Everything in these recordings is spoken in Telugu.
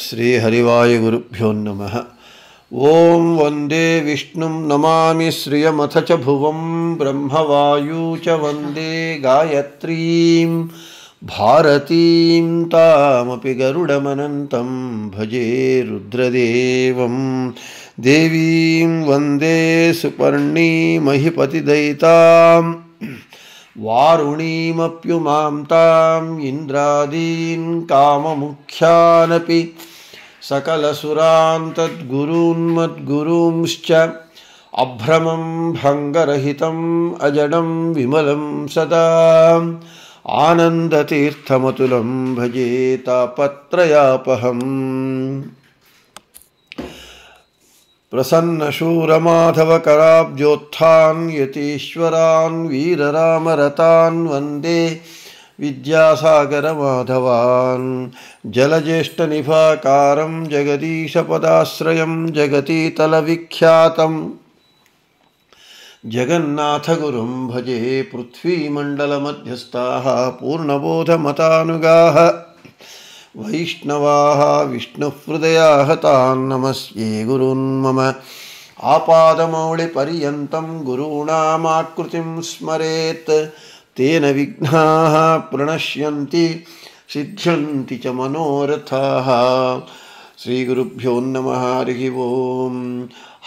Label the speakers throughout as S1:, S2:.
S1: ಶ್ರೀ ಹರಿವಾಯ ಗುರುಭ್ಯೋ ನಮಃ. ಓಂ ವಂದೇ ವಿಷ್ಣುಂ ನಮಾಮಿ ಶ್ರಿಯಮಥ ಚ ಭುವಂ ಬ್ರಹ್ಮವಾಯೂ ಚ ವಂದೇ ಗಾಯತ್ರೀಂ ಭಾರತೀಂ ತಾಮಪಿ ಗರುಡಮನಂತಂ ಭಜೆ ರುದ್ರದೇವಂ ದೇವೀಂ ವಂದೇ ಸುಪರ್ಣೀಮಹಿಪತಿದಯಿತಾಂ ವಾರುಣೀಮಪ್ಯುಮಾಂ ತಾಂ ಇಂದ್ರಾದೀನ್ ಕಾಮಮುಖ್ಯಾನಪಿ ಸಕಲಸುರಾನ್ ತದ್ಗುರೂನ್ ಮದ್ಗುರೂಂಶ್ಚ ಅಭ್ರಮಂ ಭಂಗರಹಿತಂ ಅಜಡಂ ವಿಮಲಂ ಸದಾ ಆನಂದತೀರ್ಥಮತುಲಂ ಭಜೆ ತಾಪತ್ರಯಾಪಹಂ. ಪ್ರಸನ್ನಶೂರಮಾಧವಕರಾಬ್ಜೋತ್ಥಾನ್ ಯತೀಶ್ವರಾನ್ ವೀರರಾಮರತಾನ್ ವಂದೇ ವಿದ್ಯಾಸಾಗರಮಾಧವಾನ್. ಜಲಜ್ಯೇಷ್ಠನಿಭಾಕಾರಂ ಜಗದೀಶಪದಾಶ್ರಯಂ ಜಗತೀತಲವಿಖ್ಯಾತಂ ಜಗನ್ನಾಥಗುರುಂ ಭಜೆ. ಪೃಥ್ವೀಮಂಡಲಮಧ್ಯಸ್ಥಾಃ ಪೂರ್ಣಬೋಧಮತಾನುಗಾಃ ವೈಷ್ಣವಾಃ ವಿಷ್ಣುಹೃದಯಾಃ ತಾನ್ ನಮಸ್ಯೆ ಗುರುನ್ ಮಮ. ಆಪಾದಮೌಳಿಪರ್ಯಂತಂ ಗುರುಣಾಮಾಕೃತಿಂ ಸ್ಮರೇತ್ ತೇನ ವಿಘ್ನಾಃ ಪ್ರಣಶ್ಯಂತಿ ಸಿದ್ಧ್ಯಂತಿ ಚ ಮನೋರಥಾಃ. ಶ್ರೀಗುರುಭ್ಯೋ ನಮಃ. ಹರಿ ಓಂ.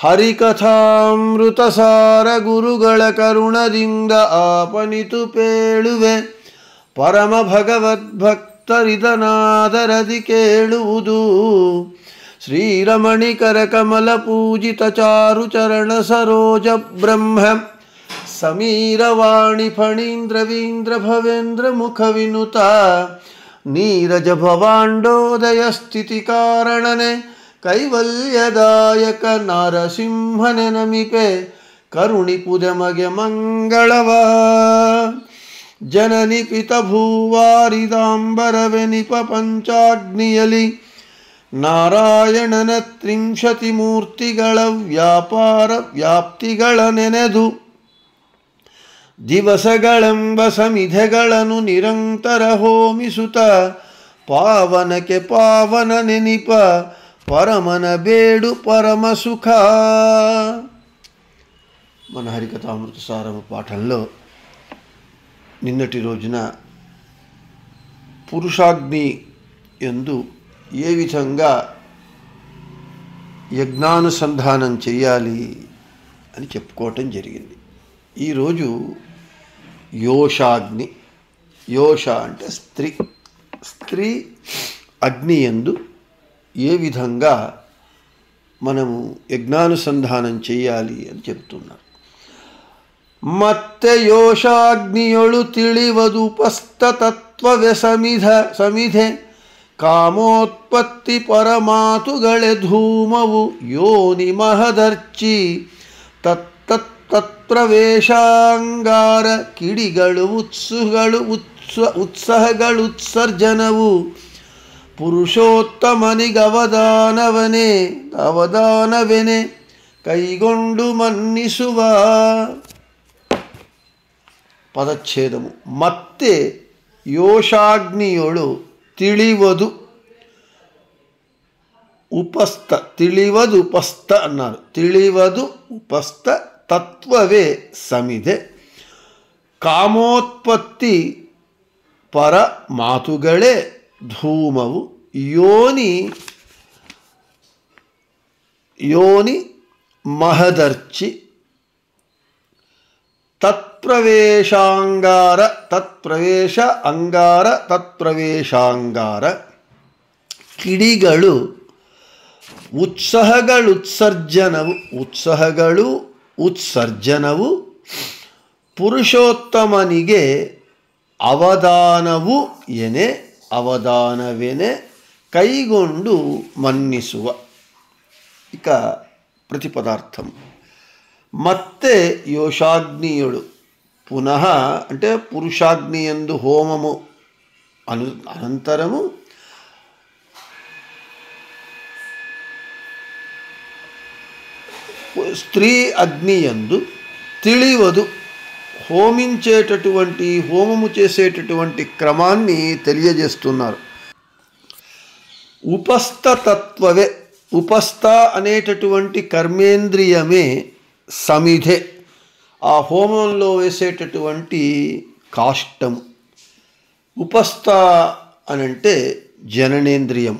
S1: ಹರಿಕಥಾಮೃತಸಾರ ಗುರುಗಳ ಕರುಣದಿಂದ ಆಪನಿತು ಪೇಳುವೆ ಪರಮ ಭಗವದ್ಭಕ್ತರಿದನಾದರದಿ ಕೇಳುವುದು. ಶ್ರೀರಮಣಿಕರ ಕಮಲ ಪೂಜಿತ ಚಾರು ಚರಣ ಸರೋಜ ಬ್ರಹ್ಮ ಸಮೀರವಾಣಿ ಫಣೀಂದ್ರವೀಂದ್ರ ಭವೇಂದ್ರ ಮುಖ ವಿನುತ ನೀರಜ ಭವಾಂಡೋದಯ ಸ್ಥಿತಿ ಕಾರಣನೆ ಕೈವಲ್ಯದಾಯಕ ನಾರಸಿಂಹನೆ ನಮಿಪೆ ಕರುಣಿಪುದೆ ಮಗೆ ಮಂಗಳವ. ಜನನಿ ಪಿತ ಭೂವಾರಿದಾಂಬರವೆನಿಪ ಪಂಚಾಗ್ನಿಯಲಿ ನಾರಾಯಣನ ತ್ರಿಂಶತಿ ಮೂರ್ತಿಗಳ ವ್ಯಾಪಾರ ವ್ಯಾಪ್ತಿಗಳ ನೆನೆದು ದಿವಸಗಳೆಂಬ ಸಮಿಧೆಗಳನ್ನು ನಿರಂತರ ಹೋಮಿಸುತ್ತ ಪಾವನಕ್ಕೆ ಪಾವನ ನೆನಿಪ పరమన బేడు పరమ సుఖ. మన హరికథామృత సారము పాఠంలో నిన్నటి రోజున పురుషాగ్ని యందు ఏ విధంగా యజ్ఞానుసంధానం చేయాలి అని చెప్పుకోవటం జరిగింది. ఈరోజు యోషాగ్ని. యోష అంటే స్త్రీ. స్త్రీ అగ్ని యందు ఏ విధంగా మనము యజ్ఞానుసంధానం చేయాలి అని చెప్తున్నారు. ಮತ್ತೆ ಯೋಷಾಗ್ನಿಯೊಳು ತಿಳಿವದುಪಸ್ತತತ್ವವೆ ಸಮಿಧೆ ಕಾಮೋತ್ಪತ್ತಿ ಪರಮಾತುಗಳೆ ಧೂಮವು ಯೋನಿ ಮಹದರ್ಚಿ ತತ್ಪ್ರವೇಶಾಂಗಾರ ಕಿಡಿಗಳು ಉತ್ಸಾಹಗಳುತ್ಸರ್ಜನವು ಪುರುಷೋತ್ತಮನಿಗವದಾನವೆನೆ ಕೈಗೊಂಡು ಮನ್ನಿಸುವ. ಪದಚ್ಛೇದము. ಮತ್ತೆ ಯೋಷಾಗ್ನಿಯೊಳು ತಿಳಿವದು ಉಪಸ್ಥ. ತಿಳಿವದು ಉಪಸ್ಥ ಅన్నారు. ತಿಳಿವದು ಉಪಸ್ಥ ತತ್ವವೇ ಸಮಿಧೆ ಕಾಮೋತ್ಪತ್ತಿ ಪರ ಮಾತುಗಳೇ ಧೂಮವು ಯೋನಿ ಮಹದರ್ಚಿ ತತ್ಪ್ರವೇಶಾಂಗಾರ ಕಿಡಿಗಳು ಉತ್ಸರ್ಜನವು ಪುರುಷೋತ್ತಮನಿಗೆ ಅವದಾನವೆನೆ ಕೈಗೊಂಡು ಮನ್ನಿಸುವ. ఇక ప్రతిపదార్థం. ಮತ್ತೆ ಯೋಷಾಗ್నియుడు పునః అంటే పురుషాగ్ని యందు హోమము అనంతరము స్త్రీ అగ్ని యందు ತಿಳಿవదు హోమించేటటువంటి హోమము చేసేటటువంటి క్రమాన్ని తెలియజేస్తున్నారు. ఉపస్థతత్వవే. ఉపస్థ అనేటటువంటి కర్మేంద్రియమే సమిధే, ఆ హోమంలో వేసేటటువంటి కాష్టము. ఉపస్థ అనంటే జననేంద్రియం.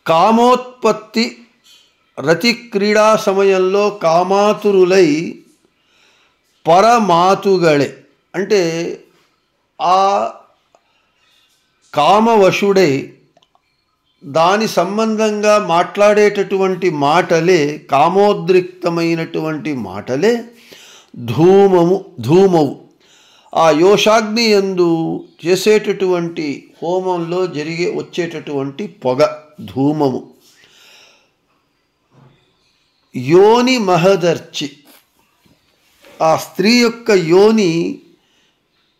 S1: కామోత్పత్తి రతి క్రీడా సమయంలో కామాతురులై పరమాతుగళే అంటే ఆ కామవశుడై దాని సంబంధంగా మాట్లాడేటటువంటి మాటలే, కామోద్రిక్తమైనటువంటి మాటలే ధూమవు. ఆ యోషాగ్ని యందు చేసేటటువంటి హోమంలో వచ్చేటటువంటి పొగ ధూమము. యోని మహదర్చి, ఆ స్త్రీ యొక్క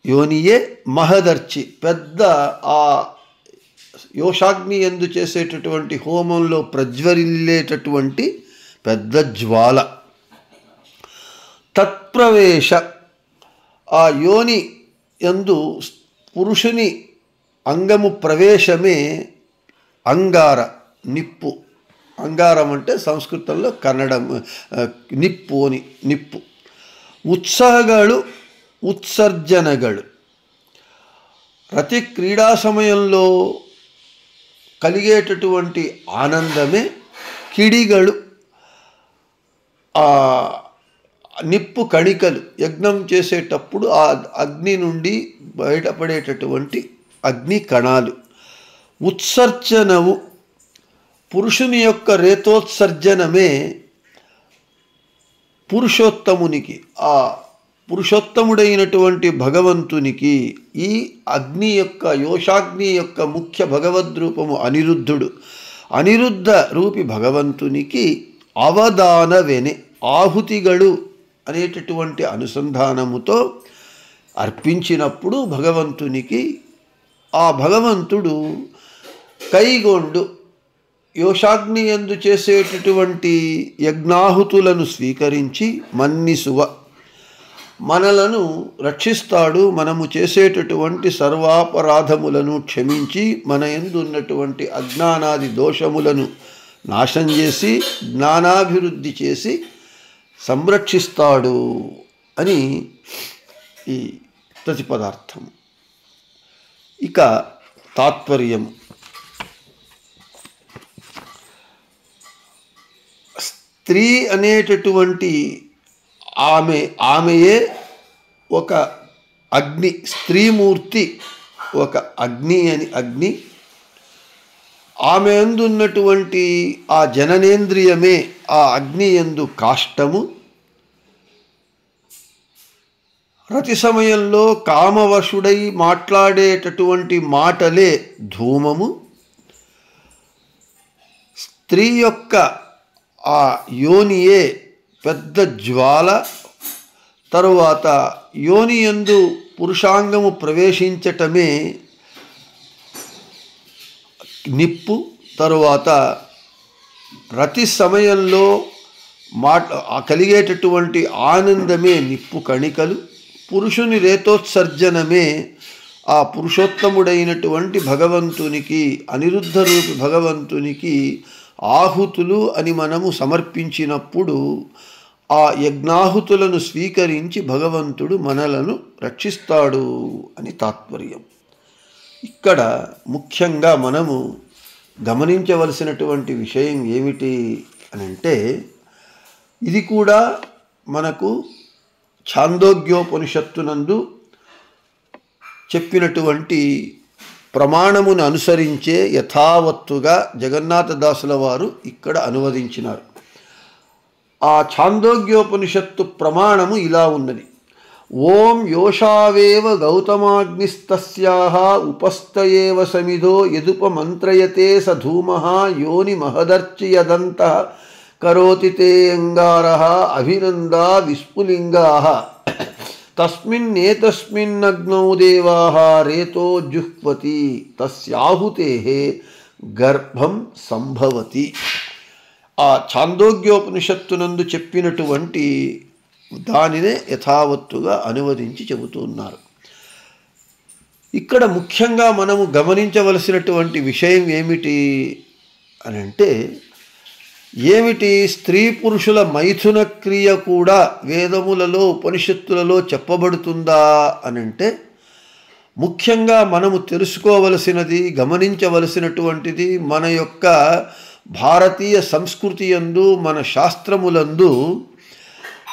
S1: యోనియే మహదర్చి, పెద్ద ఆ యోషాగ్ని యందు చేసేటటువంటి హోమంలో ప్రజ్వరిల్లేటటువంటి పెద్ద జ్వాల. తత్ప్రవేశ, ఆ యోని యందు పురుషుని అంగము ప్రవేశమే అంగార, నిప్పు. అంగారం అంటే సంస్కృతంలో కన్నడం నిప్పు అని, నిప్పు. ఉత్సాహಗಳು ఉత్సర్జనಗಳು, రతి క్రీడా సమయంలో కలిగేటటువంటి ఆనందమే కిడిగలు, నిప్పు కణికలు. యజ్ఞం చేసేటప్పుడు ఆ అగ్ని నుండి బయటపడేటటువంటి అగ్ని కణాలు. ఉత్సర్జనవు, పురుషుని యొక్క రేతోత్సర్జనమే పురుషోత్తమునికి, ఆ పురుషోత్తముడైనటువంటి భగవంతునికి ఈ అగ్ని యొక్క, యోషాగ్ని యొక్క ముఖ్య భగవద్రూపము అనిరుద్ధుడు. అనిరుద్ధ రూపి భగవంతునికి అవదానవెనే, ఆహుతిగలు అనేటటువంటి అనుసంధానముతో అర్పించినప్పుడు భగవంతునికి, ఆ భగవంతుడు కైగొండు యోషాగ్ని యందు చేసేటటువంటి యజ్ఞాహుతులను స్వీకరించి మన్నిసువ, మనలను రక్షిస్తాడు. మనము చేసేటటువంటి సర్వాపరాధములను క్షమించి మన యందు ఉన్నటువంటి అజ్ఞానాది దోషములను నాశనం చేసి జ్ఞానాభివృద్ధి చేసి సంరక్షిస్తాడు అని ఈ ప్రతిపదార్థం. ఇక తాత్పర్యం. స్త్రీ అనేటటువంటి ఆమెయే ఒక అగ్ని, స్త్రీమూర్తి ఒక అగ్ని అని, అగ్ని. ఆమె యందు ఉన్నటువంటి ఆ జననేంద్రియమే ఆ అగ్ని యందు కాష్టము. రతి సమయంలో కామవశుడై మాట్లాడేటటువంటి మాటలే ధూమము. స్త్రీ యొక్క ఆ యోనియే పెద్ద జ్వాల. తరువాత యోని యందు పురుషాంగము ప్రవేశించటమే నిప్పు. తరువాత రతి సమయంలో కలిగేటటువంటి ఆనందమే నిప్పు కణికలు. పురుషుని రేతోత్సర్జనమే ఆ పురుషోత్తముడైనటువంటి భగవంతునికి, అనిరుద్ధ రూపి భగవంతునికి ఆహుతులు అని మనము సమర్పించినప్పుడు ఆ యజ్ఞాహుతులను స్వీకరించి భగవంతుడు మనలను రక్షిస్తాడు అని తాత్పర్యం. ఇక్కడ ముఖ్యంగా మనము గమనించవలసినటువంటి విషయం ఏమిటి అనంటే, ఇది కూడా మనకు ఛాందోగ్యోపనిషత్తునందు చెప్పినటువంటి ప్రమాణమును అనుసరించే యథావత్తుగా జగన్నాథదాసుల వారు ఇక్కడ అనువదించినారు. ఆ ఛాందోగ్యోపనిషత్తు ప్రమాణము ఇలా ఉన్నది. ఓం యోషావేవ గౌతమాగ్నిస్తస్యాః ఉపస్థయేవ సమిధో యదుపమంత్రయతే స ధూమః యోని మహదర్చి యదంతః కరోతి తే అంగారః అభినందా విస్ఫులింగాః తస్మిన్నేతస్మిన్నగ్నౌ దేవాః రేతో జుహ్వతి తస్యాహుతేః గర్భం సంభవతి. ఆ ఛాందోగ్యోపనిషత్తునందు చెప్పినటువంటి దానినే యథావత్తుగా అనువదించి చెబుతున్నారు. ఇక్కడ ముఖ్యంగా మనము గమనించవలసినటువంటి విషయం ఏమిటి అని అంటే, ఏమిటి స్త్రీ పురుషుల మైథున క్రియ కూడా వేదములలో ఉపనిషత్తులలో చెప్పబడుతుందా అనంటే, ముఖ్యంగా మనము తెలుసుకోవలసినది, గమనించవలసినటువంటిది మన యొక్క భారతీయ సంస్కృతి యందు, మన శాస్త్రములందు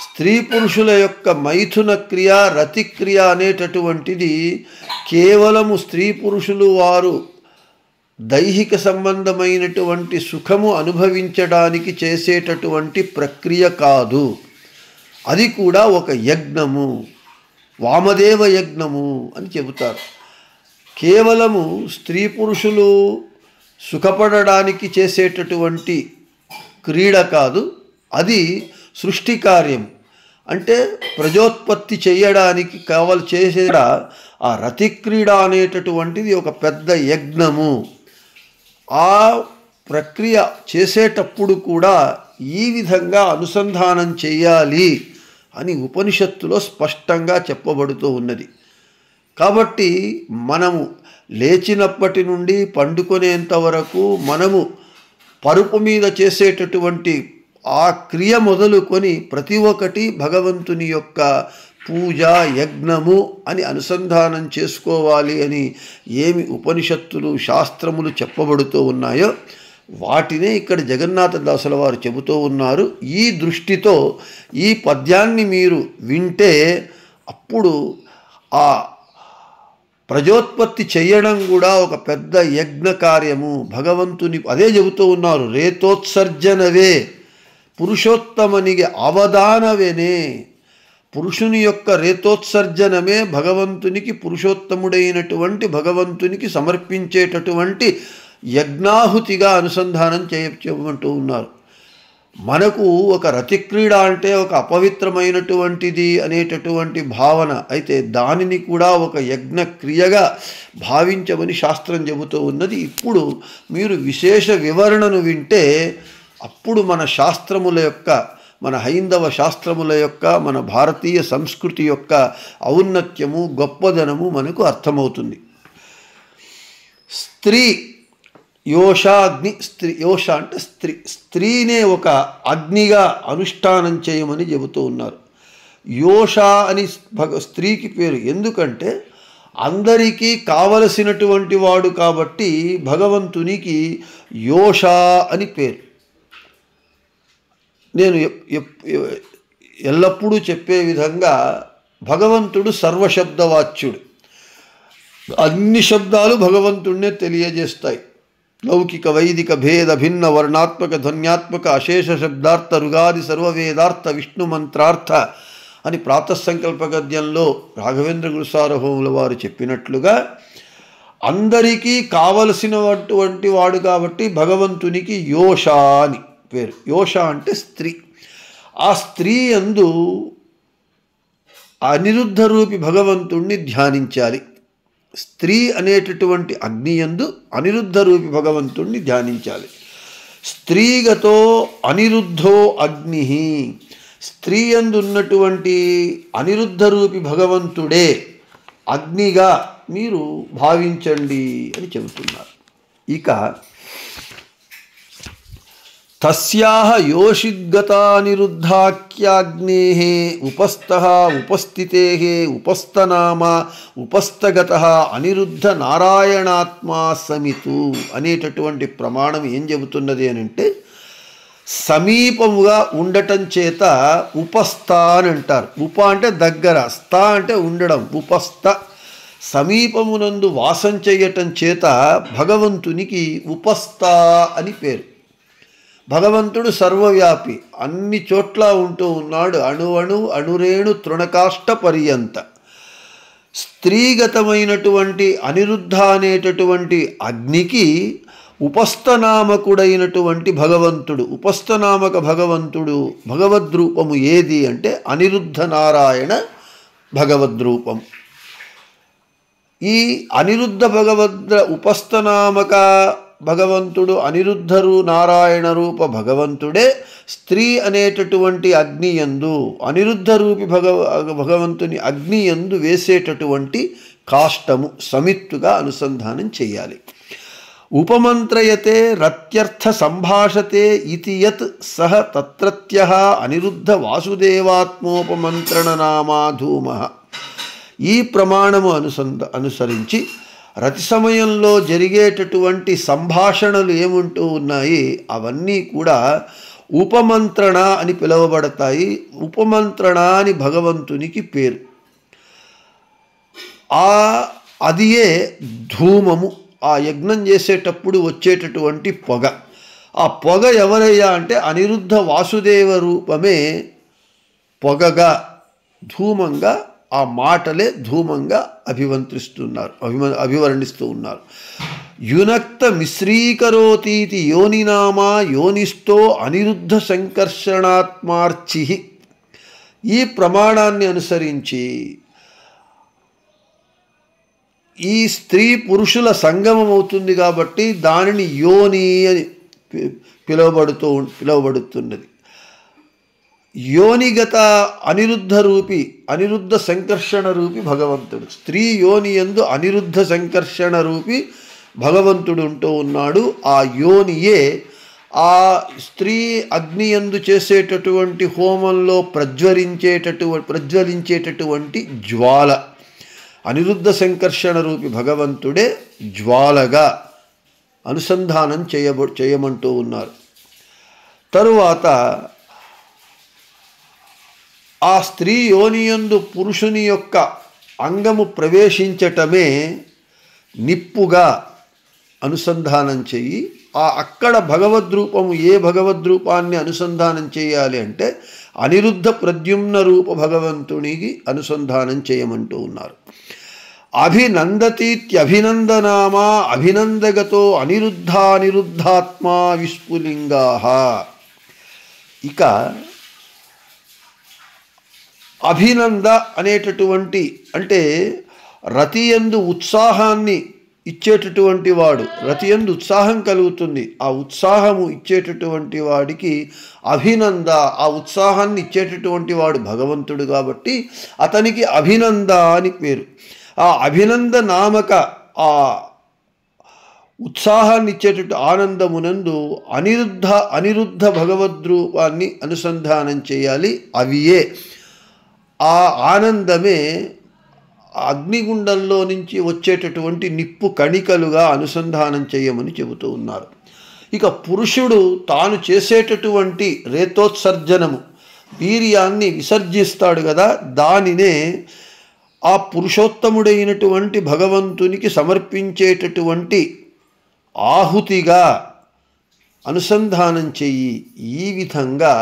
S1: స్త్రీ పురుషుల యొక్క మైథున క్రియ, రతిక్రియ అనేటటువంటిది కేవలము స్త్రీ పురుషులు వారు దైహిక సంబంధమైనటువంటి సుఖము అనుభవించడానికి చేసేటటువంటి ప్రక్రియ కాదు. అది కూడా ఒక యజ్ఞము, వామదేవ యజ్ఞము అని చెబుతారు. కేవలము స్త్రీ పురుషులు సుఖపడడానికి చేసేటటువంటి క్రీడ కాదు, అది సృష్టి కార్యం. అంటే ప్రజోత్పత్తి చేయడానికి చేసే ఆ రతిక్రీడ అనేటటువంటిది ఒక పెద్ద యజ్ఞము. ఆ ప్రక్రియ చేసేటప్పుడు కూడా ఈ విధంగా అనుసంధానం చేయాలి అని ఉపనిషత్తులో స్పష్టంగా చెప్పబడుతూ ఉన్నది. కాబట్టి మనము లేచినప్పటి నుండి పండుకునేంత వరకు మనము పరుపు మీద చేసేటటువంటి ఆ క్రియ మొదలుకొని ప్రతి ఒక్కటి భగవంతుని యొక్క పూజ, యజ్ఞము అని అనుసంధానం చేసుకోవాలి అని ఏమి ఉపనిషత్తులు, శాస్త్రములు చెప్పబడుతూ ఉన్నాయో వాటినే ఇక్కడ జగన్నాథదాసుల వారు చెబుతూ ఉన్నారు. ఈ దృష్టితో ఈ పద్యాన్ని మీరు వింటే అప్పుడు ఆ ప్రజోత్పత్తి చేయడం కూడా ఒక పెద్ద యజ్ఞ కార్యము. భగవంతుని అదే చెబుతూ ఉన్నారు, రేతోత్సర్జనవే పురుషోత్తమనికి అవదానవేనే. పురుషుని యొక్క రేతోత్సర్జనమే భగవంతునికి, పురుషోత్తముడైనటువంటి భగవంతునికి సమర్పించేటటువంటి యజ్ఞాహుతిగా అనుసంధానం చేయమంటూ ఉన్నారు. మనకు ఒక రతిక్రీడ అంటే ఒక అపవిత్రమైనటువంటిది అనేటటువంటి భావన అయితే, దానిని కూడా ఒక యజ్ఞ క్రియగా భావించమని శాస్త్రం చెబుతూ ఉన్నది. ఇప్పుడు మీరు విశేష వివరణను వింటే అప్పుడు మన శాస్త్రముల యొక్క, మన హైందవ శాస్త్రముల యొక్క, మన భారతీయ సంస్కృతి యొక్క ఔన్నత్యము, గొప్పదనము మనకు అర్థమవుతుంది. స్త్రీ యోషాగ్ని, స్త్రీ యోష అంటే స్త్రీ, స్త్రీనే ఒక అగ్నిగా అనుష్ఠానం చేయమని చెబుతూ ఉన్నారు. యోష అని స్త్రీకి పేరు. ఎందుకంటే అందరికీ కావలసినటువంటి వాడు కాబట్టి భగవంతునికి యోష అని పేరు. నేను ఎల్లప్పుడూ చెప్పే విధంగా భగవంతుడు సర్వశబ్దవాచ్యుడు. అన్ని శబ్దాలు భగవంతుడినే తెలియజేస్తాయి. లౌకిక వైదిక భేద భిన్న వర్ణాత్మక ధ్వన్యాత్మక అశేష శబ్దార్థ రుగాది సర్వవేదార్థ విష్ణు మంత్రార్థ అని ప్రాతఃసంకల్ప గద్యంలో రాఘవేంద్ర గురుసార్వభౌముల వారు చెప్పినట్లుగా అందరికీ కావలసినటువంటి వాడు కాబట్టి భగవంతునికి యోష అని పేరు. యోష అంటే స్త్రీ. ఆ స్త్రీ యందు అనిరుద్ధ రూపి భగవంతుణ్ణి ధ్యానించాలి. స్త్రీ అనేటటువంటి అగ్ని యందు అనిరుద్ధ రూపి భగవంతుణ్ణి ధ్యానించాలి. స్త్రీగతో అనిరుద్ధో అగ్ని, స్త్రీ యందు ఉన్నటువంటి అనిరుద్ధ రూపి భగవంతుడే అగ్నిగా మీరు భావించండి అని చెబుతున్నారు. ఇక తస్యాహ యోషిద్గతానిరుద్ధాఖ్యాగ్నేః ఉపస్థః ఉపస్థితేః ఉపస్థనామ ఉపస్థగతః అనిరుద్ధ నారాయణాత్మా సమితు అనేటటువంటి ప్రమాణం ఏం చెబుతున్నది అని అంటే, సమీపముగా ఉండటం చేత ఉపస్థ అని అంటారు. ఉప అంటే దగ్గర, స్థ అంటే ఉండడం. ఉపస్థ సమీపమునందు వాసం చేయటం చేత భగవంతునికి ఉపస్థ అని పేరు. భగవంతుడు సర్వవ్యాపి, అన్ని చోట్ల ఉంటూ ఉన్నాడు. అణువణు అణురేణు తృణకాష్ట పర్యంత. స్త్రీగతమైనటువంటి అనిరుద్ధ అనేటటువంటి అగ్నికి ఉపస్థనామకుడైనటువంటి భగవంతుడు, ఉపస్థనామక భగవంతుడు భగవద్రూపము ఏది అంటే అనిరుద్ధ నారాయణ భగవద్రూపం. ఈ అనిరుద్ధ ఉపస్థనామక భగవంతుడు అనిరుద్ధరు నారాయణ రూప భగవంతుడే స్త్రీ అనేటటువంటి అగ్నియందు, అనిరుద్ధ రూపి భగవంతుని అగ్నియందు వేసేటటువంటి కాష్టము సమిత్తుగా అనుసంధానం చేయాలి. ఉపమంత్రయతే రత్యర్థ సంభాషతే ఇతి యత్ సహ తత్రత్యః అనిరుద్ధ వాసుదేవాత్మోపమంత్రణ నామా ధూమః. ఈ ప్రమాణము అనుసరించి రతి సమయంలో జరిగేటటువంటి సంభాషణలు ఏముంటూ ఉన్నాయి అవన్నీ కూడా ఉపమంత్రణ అని పిలువబడతాయి. ఉపమంత్రణ అని భగవంతునికి పేరు. అదియే ధూమము. ఆ యజ్ఞం చేసేటప్పుడు వచ్చేటటువంటి పొగ. ఆ పొగ ఎవరయ్యా అంటే అనిరుద్ధ వాసుదేవ రూపమే పొగగా ధూమంగా, ఆ మాటలే ధూమంగా అభివర్ణిస్తూ ఉన్నారు. యునక్త మిశ్రీకరోతీతి యోనినామా యోనిస్తో అనిరుద్ధ సంకర్షణాత్మార్చి. ఈ ప్రమాణాన్ని అనుసరించి ఈ స్త్రీ పురుషుల సంగమం అవుతుంది కాబట్టి దానిని యోని అని పిలువబడుతున్నది. యోనిగత అనిరుద్ధ రూపి, అనిరుద్ధ సంకర్షణ రూపి భగవంతుడు. స్త్రీ యోని యందు అనిరుద్ధ సంకర్షణ రూపి భగవంతుడు ఉంటూ ఉన్నాడు. ఆ యోనియే ఆ స్త్రీ అగ్ని యందు చేసేటటువంటి హోమంలో ప్రజ్వలించేటటువంటి జ్వాల. అనిరుద్ధ సంకర్షణ రూపి భగవంతుడే జ్వాలగా అనుసంధానం చేయమంటూ ఉన్నారు. తరువాత ఆ స్త్రీ యోనియందు పురుషుని యొక్క అంగము ప్రవేశించటమే నిప్పుగా అనుసంధానం చెయ్యి. అక్కడ భగవద్రూపము ఏ భగవద్రూపాన్ని అనుసంధానం చేయాలి అంటే అనిరుద్ధ ప్రద్యుమ్న రూప భగవంతునికి అనుసంధానం చేయమంటూ ఉన్నారు. అభినందతీత్యభినందనామా అభినందగతో అనిరుద్ధానిరుద్ధాత్మా విస్ఫులింగా. ఇక అభినంద అనేటటువంటి అంటే రతియందు ఉత్సాహాన్ని ఇచ్చేటటువంటి వాడు. రతియందు ఉత్సాహం కలుగుతుంది. ఆ ఉత్సాహము ఇచ్చేటటువంటి వాడికి అభినంద, ఆ ఉత్సాహాన్ని ఇచ్చేటటువంటి వాడు భగవంతుడు కాబట్టి అతనికి అభినంద అని పేరు. ఆ అభినంద నామక ఆ ఉత్సాహాన్ని ఇచ్చేటట్టు ఆనందమునందు అనిరుద్ధ భగవద్రూపాన్ని అనుసంధానం చేయాలి. అవియే ఆ ఆనందమే అగ్నిగుండంలో నుంచి వచ్చేటటువంటి నిప్పు కణికలుగా అనుసంధానం చేయమని చెబుతూ ఉన్నారు. ఇక పురుషుడు తాను చేసేటటువంటి రేతోత్సర్జనము, వీర్యాన్ని విసర్జిస్తాడు కదా, దానినే ఆ పురుషోత్తముడైనటువంటి భగవంతునికి సమర్పించేటటువంటి ఆహుతిగా అనుసంధానం చెయ్యి. ఈ విధంగా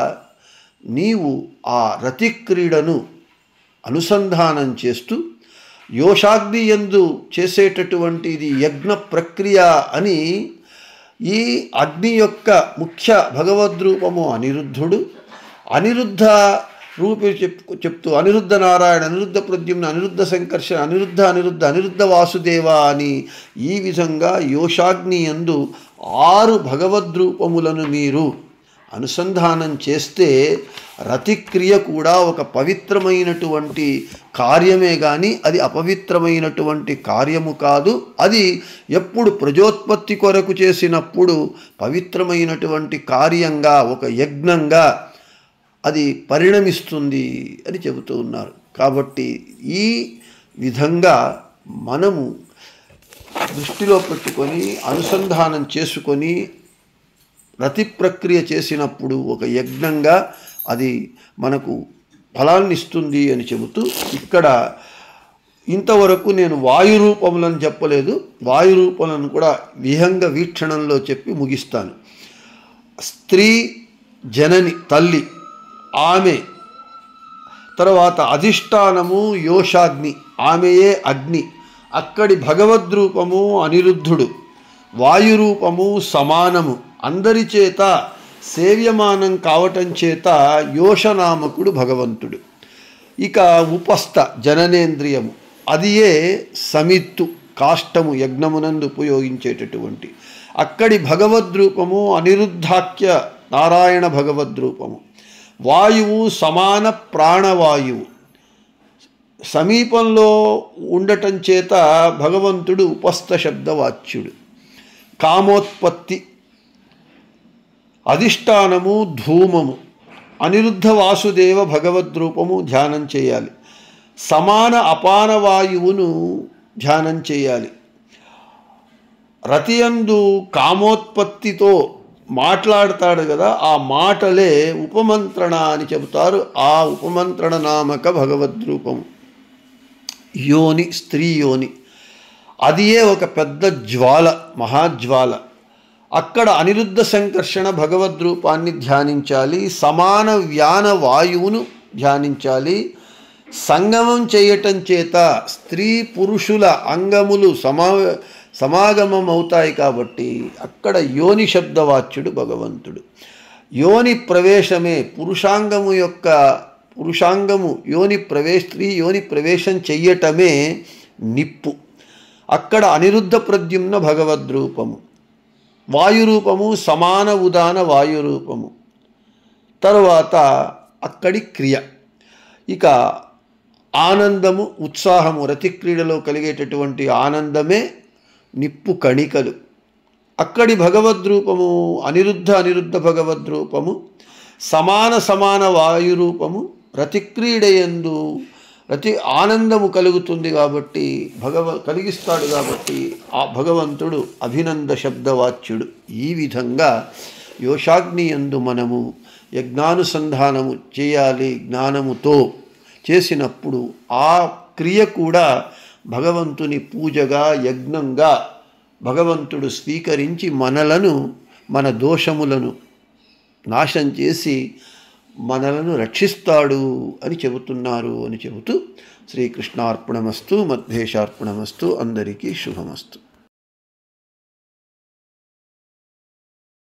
S1: నీవు ఆ రతిక్రీడను అనుసంధానం చేస్తూ యోషాగ్ని యందు చేసేటటువంటి ఇది యజ్ఞ ప్రక్రియ అని ఈ అగ్ని యొక్క ముఖ్య భగవద్రూపము అనిరుద్ధుడు. అనిరుద్ధ రూపి చెప్తూ అనిరుద్ధ నారాయణ, అనిరుద్ధ ప్రద్యుమ్న, అనిరుద్ధ సంకర్షణ, అనిరుద్ధ వాసుదేవ అని ఈ విధంగా యోషాగ్ని యందు 6 భగవద్రూపములను మీరు అనుసంధానం చేస్తే రతిక్రియ కూడా ఒక పవిత్రమైనటువంటి కార్యమే కానీ అది అపవిత్రమైనటువంటి కార్యము కాదు. అది ఎప్పుడు ప్రజోత్పత్తి కొరకు చేసినప్పుడు పవిత్రమైనటువంటి కార్యంగా, ఒక యజ్ఞంగా అది పరిణమిస్తుంది అని చెబుతూ ఉన్నారు. కాబట్టి ఈ విధంగా మనము దృష్టిలో పెట్టుకొని అనుసంధానం చేసుకొని రతి ప్రక్రియ చేసినప్పుడు ఒక యజ్ఞంగా అది మనకు ఫలాన్ని ఇస్తుంది అని చెబుతూ ఇక్కడ ఇంతవరకు నేను వాయురూపములను చెప్పలేదు. వాయురూపములను కూడా విహంగ వీక్షణంలో చెప్పి ముగిస్తాను. స్త్రీ జనని, తల్లి, ఆమె తర్వాత అధిష్టానము యోషాగ్ని, ఆమెయే అగ్ని. అక్కడి భగవద్రూపము అనిరుద్ధుడు, వాయురూపము సమానము, అందరి చేత సేవ్యమానం కావటం చేత యోషనామకుడు భగవంతుడు. ఇక ఉపస్థ జననేంద్రియము, అదియే సమిత్తు కాష్టము యజ్ఞమునందు ఉపయోగించేటటువంటి అక్కడి భగవద్రూపము అనిరుద్ధాఖ్య నారాయణ భగవద్రూపము. వాయువు సమాన ప్రాణవాయువు, సమీపంలో ఉండటం చేత భగవంతుడు ఉపస్థ శబ్దవాచ్యుడు. కామోత్పత్తి, అధిష్టానము, ధూమము, అనిరుద్ధ వాసుదేవ భగవద్రూపము ధ్యానం చేయాలి. సమాన అపాన వాయువును ధ్యానం చేయాలి. రతియందు కామోత్పత్తితో మాట్లాడతాడు కదా, ఆ మాటలే ఉపమంత్రణ అని చెబుతారు. ఆ ఉపమంత్రణ నామక భగవద్రూపము. యోని, స్త్రీ యోని, అదియే ఒక పెద్ద జ్వాల, మహాజ్వాల. అక్కడ అనిరుద్ధ సంకర్షణ భగవద్రూపాన్ని ధ్యానించాలి. సమాన వ్యాన వాయువును ధ్యానించాలి. సంగమం చేయటం చేత స్త్రీ పురుషుల అంగములు సమాగమం అవుతాయి కాబట్టి అక్కడ యోని శబ్దవాచ్యుడు భగవంతుడు. యోని ప్రవేశమే పురుషాంగము స్త్రీ యోని ప్రవేశం చెయ్యటమే నిప్పు. అక్కడ అనిరుద్ధ ప్రద్యుమ్న భగవద్రూపము. వాయురూపము సమాన ఉదాన వాయురూపము. తరువాత అక్కడి క్రియ. ఇక ఆనందము, ఉత్సాహము, రతిక్రీడలో కలిగేటటువంటి ఆనందమే నిప్పు కణికలు. అక్కడి భగవద్రూపము అనిరుద్ధ భగవద్రూపము. సమాన వాయురూపము. రతిక్రీడయందు ఆనందము కలుగుతుంది కాబట్టి కలిగిస్తాడు కాబట్టి ఆ భగవంతుడు అభినంద శబ్దవాచ్యుడు. ఈ విధంగా యోషాగ్ని యందు మనము యజ్ఞానుసంధానము చేయాలి. జ్ఞానముతో చేసినప్పుడు ఆ క్రియ కూడా భగవంతుని పూజగా, యజ్ఞంగా భగవంతుడు స్వీకరించి మన దోషములను నాశనం చేసి మనలను రక్షిస్తాడు అని చెబుతూ శ్రీకృష్ణార్పణమస్తు, మధ్వేషార్పణమస్తు. అందరికీ శుభమస్తు.